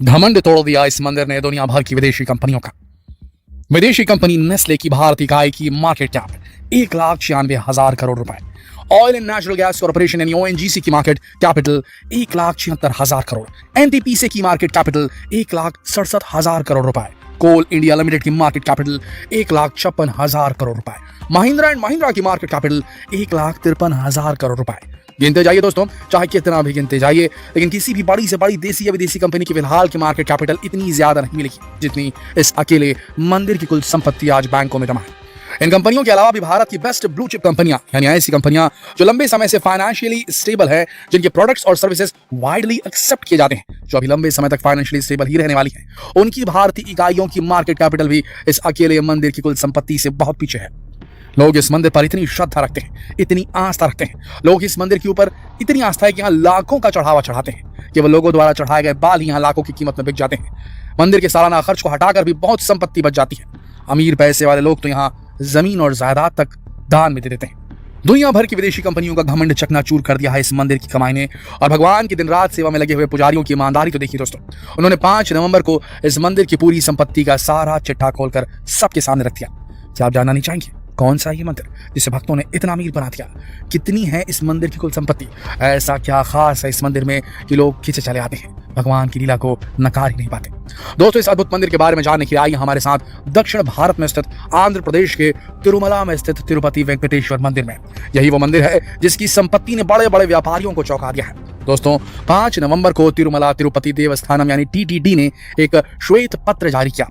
घमंड तोड़ दिया इस मंदिर ने दुनिया भर की विदेशी कंपनियों का। विदेशी कंपनी नेस्ले की भारतीय इकाई की मार्केट कैप 1,96,000 करोड़ रुपए। Oil and natural gas corporation यानी ओएनजीसी की मार्केट कैपिटल 1,76,000 करोड़। एनटीपीसी की मार्केट कैपिटल 1,67,000 करोड़ रुपए। कोल इंडिया लिमिटेड की मार्केट कैपिटल 1,56,000 करोड़ रुपए। महिंद्रा एंड महिंद्रा की मार्केट कैपिटल 1,53,000 करोड़ रुपए। गिनते जाइए दोस्तों, चाहे कितना भी गिनते जाइए, लेकिन किसी भी बड़ी से बड़ी देसी या विदेशी कंपनी की फिलहाल की मार्केट कैपिटल इतनी ज्यादा नहीं मिलेगी जितनी इस अकेले मंदिर की कुल संपत्ति आज बैंकों में जमा है। इन कंपनियों के अलावा भी भारत की बेस्ट ब्लू चिप कंपनियां यानी ऐसी कंपनियां जो लंबे समय से फाइनेंशियली स्टेबल है, जिनके प्रोडक्ट्स और सर्विसेज वाइडली एक्सेप्ट किए जाते हैं, जो अभी लंबे समय तक फाइनेंशियली स्टेबल ही रहने वाली हैं, उनकी भारतीय इकाइयों की मार्केट कैपिटल भी इस अकेले मंदिर की कुल संपत्ति से बहुत पीछे है। लोग इस मंदिर पर इतनी श्रद्धा रखते हैं, इतनी आस्था रखते हैं, लोग इस मंदिर के ऊपर इतनी आस्था है कि यहाँ लाखों का चढ़ावा चढ़ाते हैं। केवल लोगों द्वारा चढ़ाए गए बाल यहाँ लाखों की कीमत में बिक जाते हैं। मंदिर के सालाना खर्च को हटाकर भी बहुत संपत्ति बच जाती है। अमीर पैसे वाले लोग तो यहाँ जमीन और जायदाद तक दान में दे देते हैं। दुनिया भर की विदेशी कंपनियों का घमंड चकनाचूर कर दिया है इस मंदिर की कमाई ने, और भगवान की दिन रात सेवा में लगे हुए पुजारियों की ईमानदारी तो देखिए दोस्तों। उन्होंने 5 नवंबर को इस मंदिर की पूरी संपत्ति का सारा चिट्ठा खोलकर सबके सामने रख दिया। क्या आप जानना नहीं चाहेंगे कौन सा ये मंदिर जिसे भक्तों ने इतना अमीर बना दिया? कितनी है इस मंदिर की कुल संपत्ति? ऐसा क्या खास है इस मंदिर में कि लोग खींचे चले आते हैं, भगवान की लीला को नकार ही नहीं पाते? दोस्तों, इस अद्भुत मंदिर के बारे में जानने के लिए आइए हमारे साथ दक्षिण भारत में स्थित आंध्र प्रदेश के तिरुमला में स्थित तिरुपति वेंकटेश्वर मंदिर में। यही वो मंदिर है जिसकी संपत्ति ने बड़े बड़े व्यापारियों को चौंका दिया है। दोस्तों, 5 नवंबर को तिरुमला तिरुपति देवस्थानम यानी टीटीडी ने एक श्वेत पत्र जारी किया।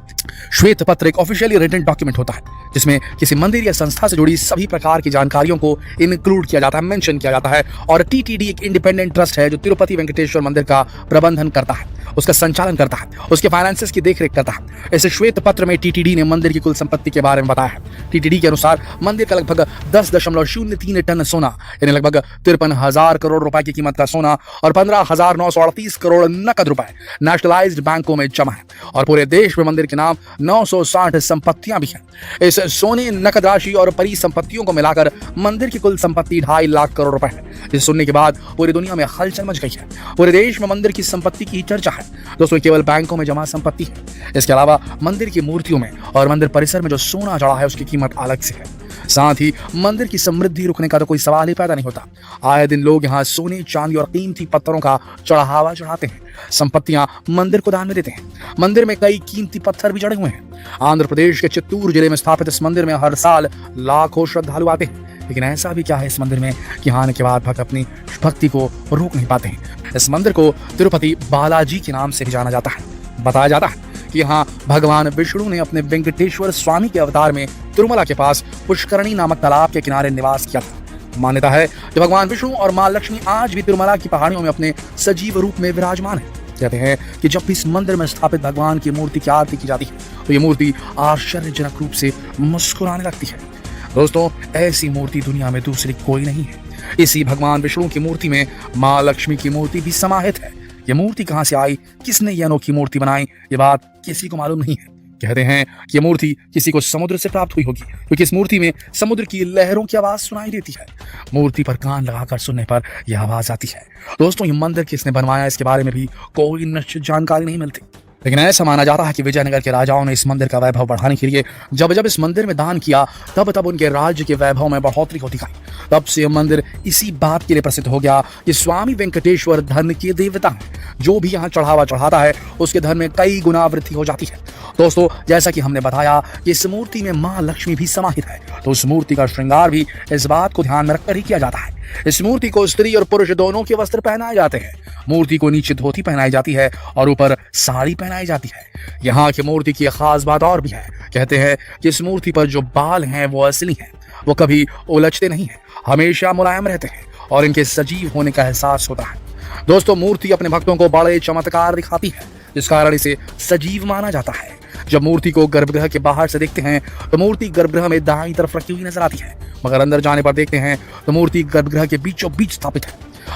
श्वेत पत्र एक ऑफिशियली रिटन डॉक्यूमेंट होता है जिसमें किसी मंदिर या संस्था से जुड़ी सभी प्रकार की जानकारियों को इंक्लूड किया जाता है, मेंशन किया जाता है। और टीटीडी एक इंडिपेंडेंट ट्रस्ट है जो तिरुपति वेंकटेश्वर मंदिर का प्रबंधन करता है, उसका संचालन करता है, उसके फाइनेंसेस की देखरेख करता है। इस श्वेत पत्र में टीटीडी ने मंदिर की कुल संपत्ति के बारे में बताया है। टीटीडी के अनुसार मंदिर का लगभग 10.03 टन सोना यानी लगभग 53,000 करोड़ रुपए की कीमत का सोना और 15,938 करोड़ नकद रुपए नेशनलाइज्ड बैंकों में जमा है। और पूरे देश में मंदिर के नाम 960 संपत्तियां भी हैं। इस सोने, नकद राशि और परिसंपत्तियों को मिलाकर मंदिर की कुल संपत्ति 2.5 लाख करोड़ रुपए है। इसे सुनने के बाद पूरी दुनिया में हलचल मच गई है। पूरे देश में मंदिर की संपत्ति की चर्चा है। दोस्तों, केवल बैंकों में जमा संपत्ति है। इसके अलावा मंदिर की मूर्तियों में और मंदिर परिसर में जो सोना जड़ा है उसकी कीमत अलग से है। साथ ही मंदिर की समृद्धि रुकने का तो कोई सवाल ही पैदा नहीं होता। आए दिन लोग यहाँ सोने, चांदी और कीमती पत्थरों का चढ़ावा चढ़ाते हैं, संपत्तियां मंदिर को दान में देते हैं। मंदिर में कई कीमती पत्थर भी जड़े हुए हैं। आंध्र प्रदेश के चित्तूर जिले में स्थापित इस मंदिर में हर साल लाखों श्रद्धालु आते हैं। लेकिन ऐसा भी क्या है इस मंदिर में कि आने के बाद भक्त अपनी भक्ति को रोक नहीं पाते हैं। इस मंदिर को तिरुपति बालाजी के नाम से भी जाना जाता है। बताया जाता है कि यहाँ भगवान विष्णु ने अपने वेंकटेश्वर स्वामी के अवतार में तिरुमला के पास पुष्करणी नामक तालाब के किनारे निवास किया था। मान्यता है कि भगवान विष्णु और मां लक्ष्मी आज भी तिरुमला की पहाड़ियों में अपने सजीव रूप में विराजमान है। कहते हैं कि जब भी इस मंदिर में स्थापित भगवान की मूर्ति की आरती की जाती है तो ये मूर्ति आश्चर्यजनक रूप से मुस्कुराने लगती है। दोस्तों, ऐसी मूर्ति दुनिया में दूसरी कोई नहीं है। इसी भगवान विष्णु की मूर्ति में मां लक्ष्मी की मूर्ति भी समाहित है। ये मूर्ति कहां से आई, किसने ये अनोखी मूर्ति बनाई, ये बात किसी को मालूम नहीं है। कहते हैं कि ये मूर्ति किसी को समुद्र से प्राप्त हुई होगी, क्योंकि इस मूर्ति में समुद्र की लहरों की आवाज सुनाई देती है। मूर्ति पर कान लगाकर सुनने पर यह आवाज आती है। दोस्तों, ये मंदिर किसने बनवाया इसके बारे में भी कोई निश्चित जानकारी नहीं मिलती, लेकिन ऐसा माना जाता है कि विजयनगर के राजाओं ने इस मंदिर का वैभव बढ़ाने के लिए जब जब इस मंदिर में दान किया तब उनके राज्य के वैभव में बढ़ोतरी होती गई। तब से यह मंदिर इसी बात के लिए प्रसिद्ध हो गया कि स्वामी वेंकटेश्वर धन के देवता हैं। जो भी यहाँ चढ़ावा चढ़ाता है उसके धन में कई गुना वृद्धि हो जाती है। दोस्तों, जैसा कि हमने बताया कि इस मूर्ति में मां लक्ष्मी भी समाहित है, तो उस मूर्ति का श्रृंगार भी इस बात को ध्यान में रखकर ही किया जाता है। इस मूर्ति को स्त्री और पुरुष दोनों के वस्त्र पहनाए जाते हैं। मूर्ति को नीचे धोती पहनाई जाती है और ऊपर साड़ी पहनाई जाती है। यहाँ की मूर्ति की खास बात और भी है। कहते हैं कि इस मूर्ति पर जो बाल हैं वो असली हैं, वो कभी उलझते नहीं हैं, हमेशा मुलायम रहते हैं और इनके सजीव होने का एहसास होता है। दोस्तों, मूर्ति अपने भक्तों को बड़े चमत्कार दिखाती है, जिस कारण इसे सजीव माना जाता है। जब मूर्ति को गर्भगृह के बाहर से देखते हैं तो मूर्ति गर्भगृह में दाईं तरफ रखी हुई नजर आती है, मगर अंदर जाने पर देखते हैं तो मूर्ति गर्भगृह के बीचों बीच स्थापित है।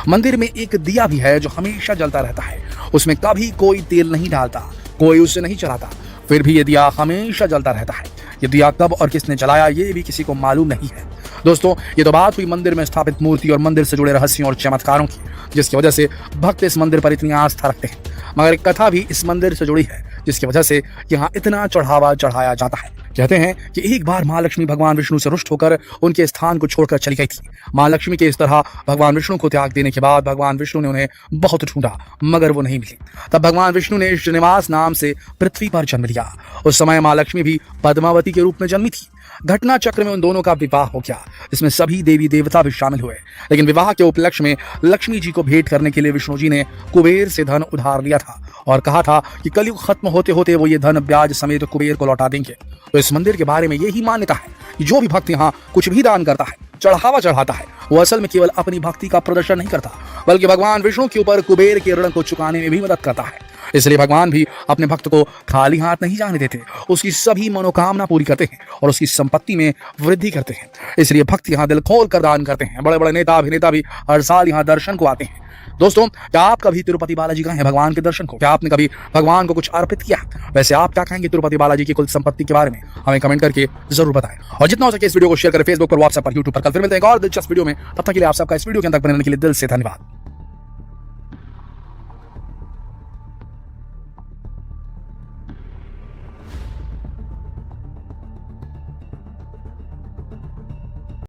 मंदिर में एक दिया भी है जो हमेशा जलता रहता है। उसमें कभी कोई तेल नहीं डालता, कोई उसे नहीं चलाता, फिर भी ये दिया हमेशा जलता रहता है। ये दिया कब और किसने जलाया ये भी किसी को मालूम नहीं है। दोस्तों, ये तो बात हुई मंदिर में स्थापित मूर्ति और मंदिर से जुड़े रहस्यों और चमत्कारों की, जिसकी वजह से भक्त इस मंदिर पर इतनी आस्था रखते हैं। मगर एक कथा भी इस मंदिर से जुड़ी है जिसकी वजह से यहाँ इतना चढ़ावा चढ़ाया जाता है। कहते हैं कि एक बार माँ लक्ष्मी भगवान विष्णु से रुष्ट होकर उनके स्थान को छोड़कर चली गई थी। माँ लक्ष्मी के इस तरह भगवान विष्णु को त्याग देने के बाद भगवान विष्णु ने उन्हें बहुत ढूंढा मगर वो नहीं मिली। तब भगवान विष्णु ने श्रीनिवास नाम से पृथ्वी पर जन्म लिया। उस समय माँ लक्ष्मी भी पद्मावती के रूप में जन्मी थी। घटना चक्र में उन दोनों का विवाह हो गया। इसमें सभी देवी देवता भी शामिल हुए। लेकिन विवाह के उपलक्ष्य में लक्ष्मी जी को भेंट करने के लिए विष्णु जी ने कुबेर से धन उधार लिया था और कहा था कि कलयुग खत्म होते होते वो ये धन ब्याज समेत कुबेर को लौटा देंगे। तो इस मंदिर के बारे में यही मान्यता है कि जो भी भक्त यहाँ कुछ भी दान करता है, चढ़ावा चढ़ाता है, वो असल में केवल अपनी भक्ति का प्रदर्शन नहीं करता बल्कि भगवान विष्णु के ऊपर कुबेर के ऋण को चुकाने में भी मदद करता है। इसलिए भगवान भी अपने भक्त को खाली हाथ नहीं जाने देते, उसकी सभी मनोकामना पूरी करते हैं और उसकी संपत्ति में वृद्धि करते हैं। इसलिए भक्त यहाँ दिल खोल कर दान करते हैं। बड़े बड़े नेता अभिनेता भी हर साल यहाँ दर्शन को आते हैं। दोस्तों, क्या आप कभी तिरुपति बालाजी गए हैं भगवान के दर्शन को? क्या आपने कभी भगवान को कुछ अर्पित किया? वैसे आप क्या कहेंगे तिरुपति बालाजी की कुल संपत्ति के बारे में? हमें कमेंट करके जरूर बताएं और जितना हो सके इस वीडियो को शेयर करें फेसबुक पर, व्हाट्सएप पर, यूट्यूब पर। कल फिर मिलते हैं एक और दिलचस्प वीडियो में। तब तक के लिए आप सबका इस वीडियो के अंत तक बने रहने के लिए दिल से धन्यवाद।